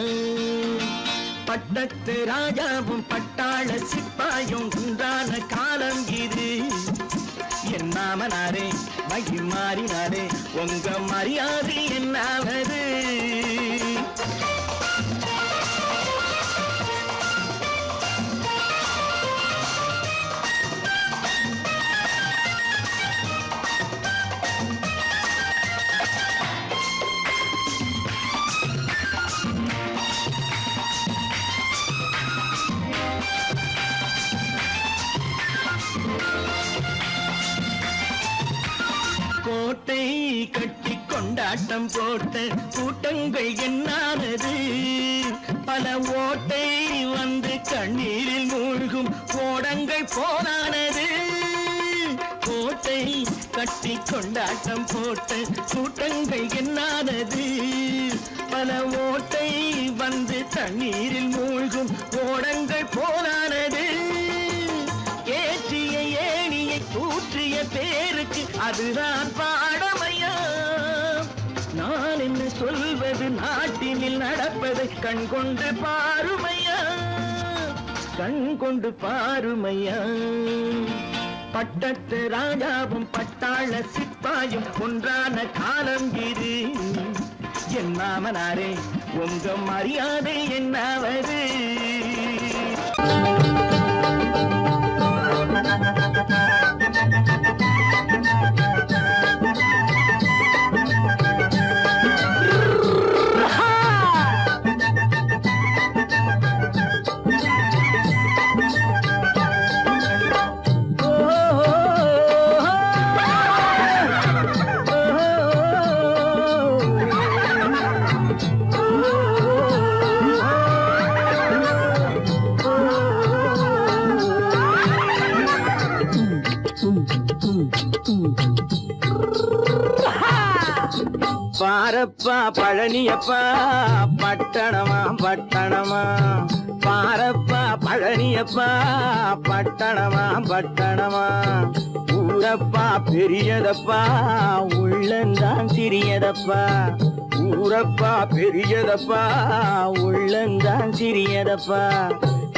[SPEAKER 1] பட்டத்து ராஜாவும் பட்டாள சிப்பாயும் ஒன்றான காலம் இது. என் மாமனாரே வழி மாறினாரே உங்க மரியாதை என்னாவது? கோட்டை கட்டி கொண்டாட்டம் போட்ட கூட்டங்கள் என்னானது? பல ஓட்டை வந்து கண்ணீரில் மூழ்கும் கோடங்கள் போனானது. கோட்டை கட்டி கொண்டாட்டம் போட்ட கூட்டங்கள் என்னானது? பல ஓட்டை வந்து தண்ணீரில் மூழ்கும் கோடங்கள் போனானது. ஏற்றிய ஏணியை தூற்றிய பேருக்கு அதுதான் பாடமையா? நான் என்ன சொல்வது? நாட்டினில் நடப்பதை கண் கொண்டு பாருமையா, கண் கொண்டு பாருமையா? பட்டத்து ராஜாவும் பட்டாள சிப்பாயும் ஒன்றான காலம் இது. என் மாமனாரே உங்க மரியாதை என்னாவது? பாரப்பா பழனியப்பா பட்டணமா பட்டணமா பாரப்பா பழனியப்பா பட்டணமா பட்டணமா ஊரப்பா பெரியதப்பா உள்ளந்தான் சிறியதப்பா ஊரப்பா பெரியதப்பா உள்ளந்தான் சிறியதப்பா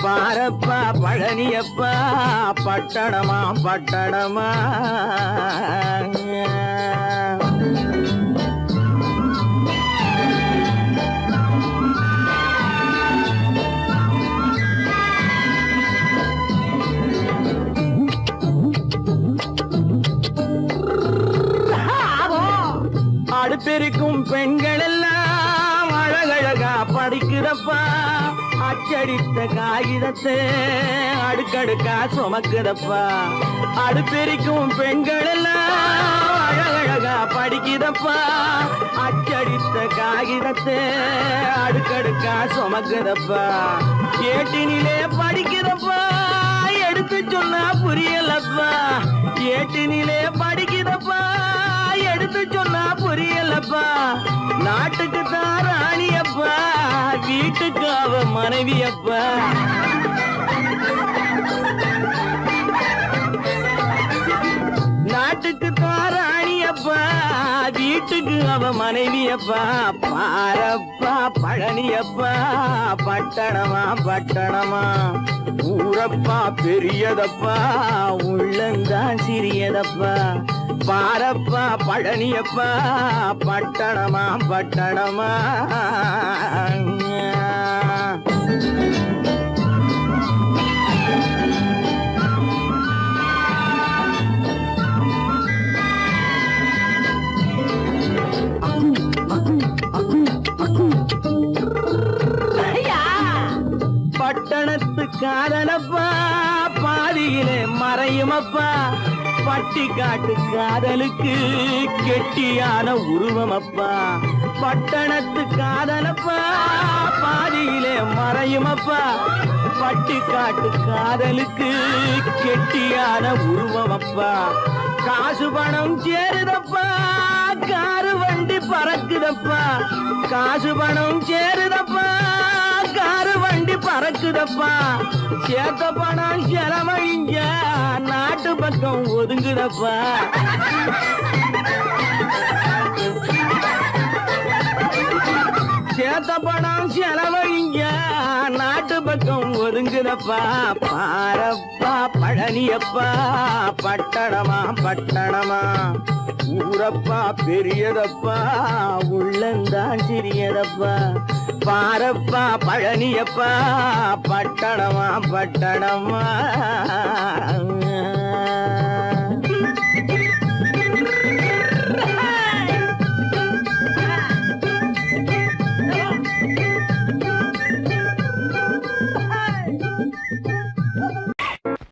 [SPEAKER 1] பாரப்பா பழனியப்பா பட்டணமா பட்டணமா அடுப்பெருக்கும் பெண்கள் எல்லாம் அழகழகா படிக்கிறப்பா அச்சடித்த காகிதத்தை அடுக்கடுக்கா சுமக்குதப்பா அடுப்பெருக்கும் பெண்கள் எல்லாம் அழகழகா படிக்கிறப்பா அச்சடித்த காகிதத்தை அடுக்கடுக்கா சுமக்குதப்பா ஏட்டினிலே படிக்கிறப்பா எடுத்து சொன்னா புரியலப்பா ஏட்டினிலே படிக்கிறப்பா எடுத்து சொன்னா புரியலப்பா நாட்டுக்கு தான் ராணியப்பா வீட்டுக்கு அவ மனைவியப்பா நாட்டுக்கு தான் ராணியப்பா வீட்டுக்கு அவ மனைவியப்பா பாரப்பா பழனியப்பா பட்டணமா பட்டணமா ஊரப்பா பெரியதப்பா உள்ளந்தான் சிறியதப்பா பாரப்பா பழனியப்பா பட்டணமா பட்டணமா பட்டணத்து காதலப்பா பாதியிலே மறையுமப்பா பட்டி காட்டு காதலுக்கு கெட்டியான உருவமப்பா பட்டணத்து காதலப்பா பாதியிலே மறையுமப்பா பட்டி காட்டு காதலுக்கு கெட்டியான உருவமப்பா காசு பணம் சேருதப்பா காரு வண்டி பறக்குதப்பா காசு பணம் சேருதப்பா காரு வண்டி பறக்குதப்பா சேத்த பணம் செலவழிஞ்ச நாட்டு பக்கம் ஒதுங்குதப்பா சேத்த பணம் செலவழிஞ்ச நாட்டு பக்கம் ஒதுங்குதப்பா பாரப்பா பழனியப்பா பட்டணமா பட்டணமா ஊரப்பா பெரியதப்பா உள்ளந்தான் சிறியதப்பா பாரப்பா பழனியப்பா பட்டணமா பட்டணமா